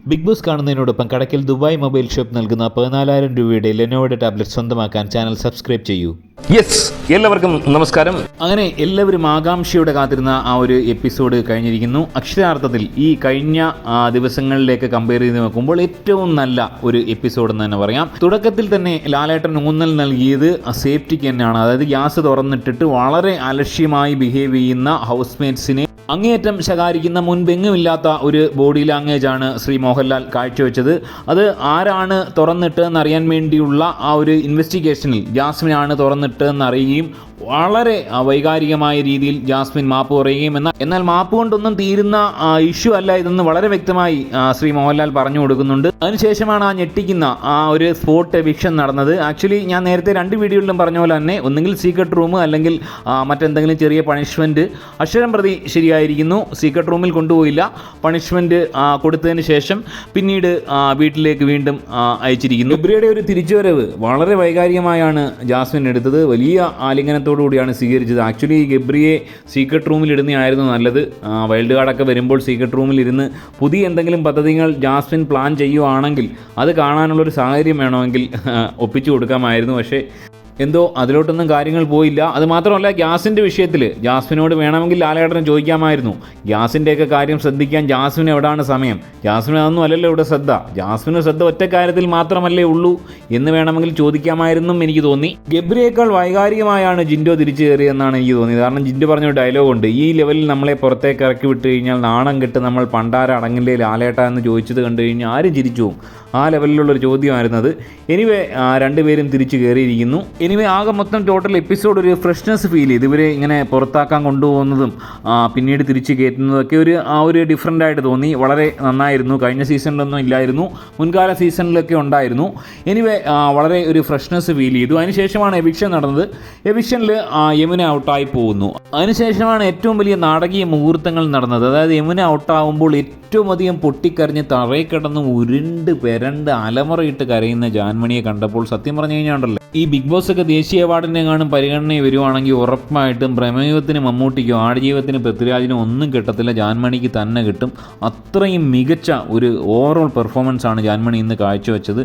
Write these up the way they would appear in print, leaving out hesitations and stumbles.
Big boss കാണുന്നതിനോടൊപ്പം Kadakkal Dubai mobile shop നൽകുന്ന 14,000 രൂപയുടെ ലെനോവോയുടെ ടാബ്ലറ്റ് സ്വന്തമാക്കാൻ ചാനൽ സബ്സ്ക്രൈബ് ചെയ്യൂ. എല്ലാവർക്കും നമസ്കാരം. അങ്ങനെ എല്ലാവരും ആകാംക്ഷയോടെ കാത്തിരുന്ന ആ ഒരു എപ്പിസോഡ് കഴിഞ്ഞിരിക്കുന്നു. അക്ഷരാർത്ഥത്തിൽ ഈ കഴിഞ്ഞ ദിവസങ്ങളിലേക്ക് കമ്പയർ ചെയ്ത് നോക്കുമ്പോൾ ഏറ്റവും നല്ല ഒരു എപ്പിസോഡ് എന്ന് തന്നെ പറയാം. തുടക്കത്തിൽ തന്നെ ലാലേട്ടൻ ഊന്നൽ നൽകിയത് സേഫ്റ്റിക്ക് തന്നെയാണ്. അതായത് ഗ്യാസ് തുറന്നിട്ടിട്ട് വളരെ അലക്ഷ്യമായി ബിഹേവ് ചെയ്യുന്ന ഹൗസ്മേറ്റ്സിനെ അങ്ങേയറ്റം ശകാരിക്കുന്ന മുൻപെങ്ങുമില്ലാത്ത ഒരു ബോഡി ലാംഗ്വേജാണ് ശ്രീ മോഹൻലാൽ കാഴ്ചവെച്ചത്. അത് ആരാണ് തുറന്നിട്ടതെന്നറിയാൻ വേണ്ടിയുള്ള ആ ഒരു ഇൻവെസ്റ്റിഗേഷനിൽ ജാസ്മിനാണ് തുറന്നിട്ടതെന്നറിയുകയും വളരെ വൈകാരികമായ രീതിയിൽ ജാസ്മിൻ മാപ്പ് പറയുകയും എന്നാൽ മാപ്പ് കൊണ്ടൊന്നും തീരുന്ന ഇഷ്യൂ അല്ല ഇതെന്ന് വളരെ വ്യക്തമായി ശ്രീ മോഹൻലാൽ പറഞ്ഞു കൊടുക്കുന്നുണ്ട്. അതിനുശേഷമാണ് ആ ഞെട്ടിക്കുന്ന ആ ഒരു സ്പോട്ട് എവിക്ഷൻ നടന്നത്. ആക്ച്വലി ഞാൻ നേരത്തെ 2 വീഡിയോയിലും പറഞ്ഞ പോലെ തന്നെ ഒന്നുകിൽ സീക്രട്ട് റൂം അല്ലെങ്കിൽ മറ്റെന്തെങ്കിലും ചെറിയ പണിഷ്മെൻറ്റ് അക്ഷരം പ്രതി ശരിയായിരിക്കുന്നു. സീക്രട്ട് റൂമിൽ കൊണ്ടുപോയില്ല, പണിഷ്മെൻറ്റ് കൊടുത്തതിന് ശേഷം പിന്നീട് വീട്ടിലേക്ക് വീണ്ടും അയച്ചിരിക്കുന്നു. ഗബ്രിയുടെ ഒരു തിരിച്ചുവരവ് വളരെ വൈകാരികമായാണ് ജാസ്മിൻ എടുത്തത്. വലിയ ആലിംഗനത്തോടുകൂടിയാണ് സ്വീകരിച്ചത്. ആക്ച്വലി ഗബ്രിയെ സീക്രട്ട് റൂമിൽ ഇടുന്നതായിരുന്നു നല്ലത്. വൈൽഡ് കാർഡൊക്കെ വരുമ്പോൾ സീക്രട്ട് റൂമിൽ ഇരുന്ന് പുതിയ എന്തെങ്കിലും പദ്ധതികൾ ജാസ്മിൻ പ്ലാൻ ചെയ്യുവാണെങ്കിൽ അത് കാണാനുള്ളൊരു സാഹചര്യം വേണമെങ്കിൽ ഒപ്പിച്ചു കൊടുക്കാമായിരുന്നു. പക്ഷേ എന്തോ അതിലോട്ടൊന്നും കാര്യങ്ങൾ പോയില്ല. അതുമാത്രമല്ല, ഗ്യാസിൻ്റെ വിഷയത്തിൽ ജാസ്മിനോട് വേണമെങ്കിൽ ലാലേട്ടനെ ചോദിക്കാമായിരുന്നു. ഗ്യാസിൻ്റെയൊക്കെ കാര്യം ശ്രദ്ധിക്കാൻ ജാസ്മിന് എവിടെയാണ് സമയം? ജാസ്മിന് അതൊന്നും അല്ലല്ലോ ഇവിടെ ശ്രദ്ധ. ജാസ്മിന് ശ്രദ്ധ ഒറ്റ കാര്യത്തിൽ മാത്രമല്ലേ ഉള്ളൂ എന്ന് വേണമെങ്കിൽ ചോദിക്കാമായിരുന്നും എനിക്ക് തോന്നി. ഗബ്രിയേക്കാൾ വൈകാരികമായാണ് ജിൻഡോ തിരിച്ചു കയറിയെന്നാണ് എനിക്ക് തോന്നിയത്. കാരണം ജിൻഡോ പറഞ്ഞൊരു ഡയലോഗുണ്ട്, ഈ ലെവലിൽ നമ്മളെ പുറത്തേക്ക് ഇറക്കി വിട്ട് കഴിഞ്ഞാൽ നാണം കെട്ട് നമ്മൾ പണ്ടാര അടങ്ങില്ലേ ലാലേട്ട എന്ന് ചോദിച്ചത് കണ്ടു കഴിഞ്ഞാൽ ആരും ചിരിച്ചു പോകും. ആ ലെവലിലുള്ളൊരു ചോദ്യമായിരുന്നത്. എനിവേ രണ്ടുപേരും തിരിച്ചു കയറിയിരിക്കുന്നു. എനിവേ ആകെ മൊത്തം ടോട്ടൽ എപ്പിസോഡ് ഒരു ഫ്രഷ്നെസ് ഫീൽ ചെയ്ത് ഇവരെ ഇങ്ങനെ പുറത്താക്കാൻ കൊണ്ടുപോകുന്നതും പിന്നീട് തിരിച്ച് കയറ്റുന്നതൊക്കെ ഒരു ഡിഫറൻ്റ് ആയിട്ട് തോന്നി. വളരെ നന്നായിരുന്നു. കഴിഞ്ഞ സീസണിലൊന്നും ഇല്ലായിരുന്നു, മുൻകാല സീസണിലൊക്കെ ഉണ്ടായിരുന്നു. എനിവേ വളരെ ഒരു ഫ്രഷ്നെസ് ഫീൽ ചെയ്തു. അതിനുശേഷമാണ് എവിക്ഷൻ നടന്നത്. എവിക്ഷനിൽ യമുന ഔട്ടായി പോകുന്നു. അതിനുശേഷമാണ് ഏറ്റവും വലിയ നാടകീയ മുഹൂർത്തങ്ങൾ നടന്നത്. അതായത് യമുന ഔട്ടാവുമ്പോൾ ഏറ്റവും അധികം പൊട്ടിക്കരഞ്ഞ് തറയിൽ കിടന്ന് ഉരുണ്ട് പെരണ്ട് അലമുറയിട്ട് കരയുന്ന ജാൻമണിയെ കണ്ടപ്പോൾ സത്യം പറഞ്ഞു കഴിഞ്ഞാൽ ഈ ബിഗ് ബോസ് ഒക്കെ ദേശീയ അവാർഡിനെങ്ങാനും പരിഗണന വരുവാണെങ്കിൽ ഉറപ്പായിട്ടും പ്രമേയത്തിന് മമ്മൂട്ടിക്കോ ആടുജീവിതത്തിന് പൃഥ്വിരാജിനോ ഒന്നും കിട്ടത്തില്ല, ജാൻമണിക്ക് തന്നെ കിട്ടും. അത്രയും മികച്ച ഒരു ഓവറോൾ പെർഫോമൻസാണ് ജാൻമണി ഇന്ന് കാഴ്ചവെച്ചത്.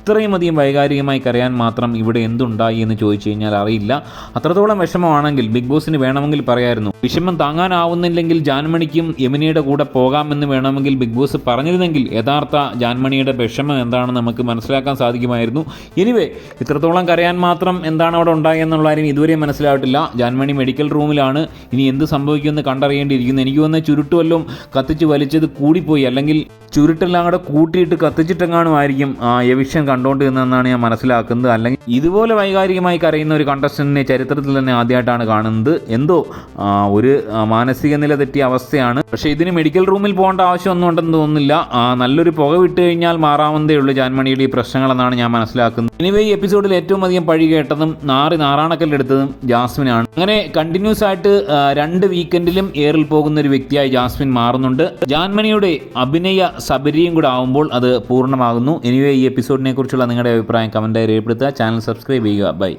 ഇത്രയും അധികം വൈകാരികമായി കരയാൻ മാത്രം ഇവിടെ എന്തുണ്ടായി എന്ന് ചോദിച്ചു കഴിഞ്ഞാൽ അറിയില്ല. അത്രത്തോളം വിഷമമാണെങ്കിൽ ബിഗ് ബോസിന് വേണമെങ്കിൽ പറയായിരുന്നു. വിഷമം താങ്ങാനാവുന്നില്ലെങ്കിൽ ജാൻമണിക്കും യമുനയുടെ കൂടെ പോകാമെന്ന് വേണമെങ്കിൽ ബിഗ് ബോസ് പറഞ്ഞിരുന്നെങ്കിൽ യഥാർത്ഥ ജാൻമണിയുടെ വിഷമം എന്താണെന്ന് നമുക്ക് മനസ്സിലാക്കാൻ സാധിക്കുമായിരുന്നു. എനിവേ ഇത്രത്തോളം കരയാൻ മാത്രം എന്താണ് അവിടെ ഉണ്ടായെന്നുള്ള കാര്യം ഇതുവരെ മനസ്സിലായിട്ടില്ല. ജാൻമണി മെഡിക്കൽ റൂമിലാണ്. ഇനി എന്ത് സംഭവിക്കുമെന്ന് കണ്ടറിയേണ്ടിയിരിക്കുന്നു. എനിക്ക് വന്ന് ചുരുട്ടുവല്ലും കത്തിച്ച് വലിച്ചത് കൂടിപ്പോയി, അല്ലെങ്കിൽ ചുരുട്ടെല്ലാം കൂടെ കൂട്ടിയിട്ട് കത്തിച്ചിട്ടെങ്ങാനുമായിരിക്കും എവിക്ഷൻ കണ്ടുകൊണ്ടിരുന്നതെന്നാണ് ഞാൻ മനസ്സിലാക്കുന്നത്. അല്ലെങ്കിൽ ഇതുപോലെ വൈകാരികമായി കരയുന്ന ഒരു കണ്ടസ്റ്റന്റിനെ ചരിത്രത്തിൽ തന്നെ ആദ്യമായിട്ടാണ് കാണുന്നത്. എന്തോ ഒരു മാനസിക നില തെറ്റിയ അവസ്ഥയാണ്. പക്ഷേ ഇതിന് മെഡിക്കൽ റൂമിൽ പോകേണ്ട ആവശ്യമൊന്നും ഉണ്ടെന്ന് തോന്നുന്നില്ല. നല്ലൊരു പുക വിട്ട് കഴിഞ്ഞാൽ മാറാവുന്നതേ ഉള്ളൂ ജാൻമണിയുടെ ഈ പ്രശ്നങ്ങളെന്നാണ് ഞാൻ മനസ്സിലാക്കുന്നത്. എനിവേ ഈ എപ്പിസോഡിൽ ഏറ്റവും അധികം പഴി കേട്ടതും നാറാണക്കല്ലെടുത്തതും ജാസ്മിനാണ്. അങ്ങനെ കണ്ടിന്യൂസ് ആയിട്ട് 2 വീക്കെൻഡിലും എയറിൽ പോകുന്ന ഒരു വ്യക്തിയായി ജാസ്മിൻ മാറുന്നുണ്ട്. ജാൻമണിയുടെ അഭിനയ സബരിയും കൂടെ ആവുമ്പോൾ അത് പൂർണ്ണമാകുന്നു. എനിവേ ഈ എപ്പിസോഡിനെ കുറിച്ചുള്ള നിങ്ങളുടെ അഭിപ്രായം കമൻറ്റായി രേഖപ്പെടുത്തുക. ചാനൽ സബ്സ്ക്രൈബ് ചെയ്യുക. ബൈ.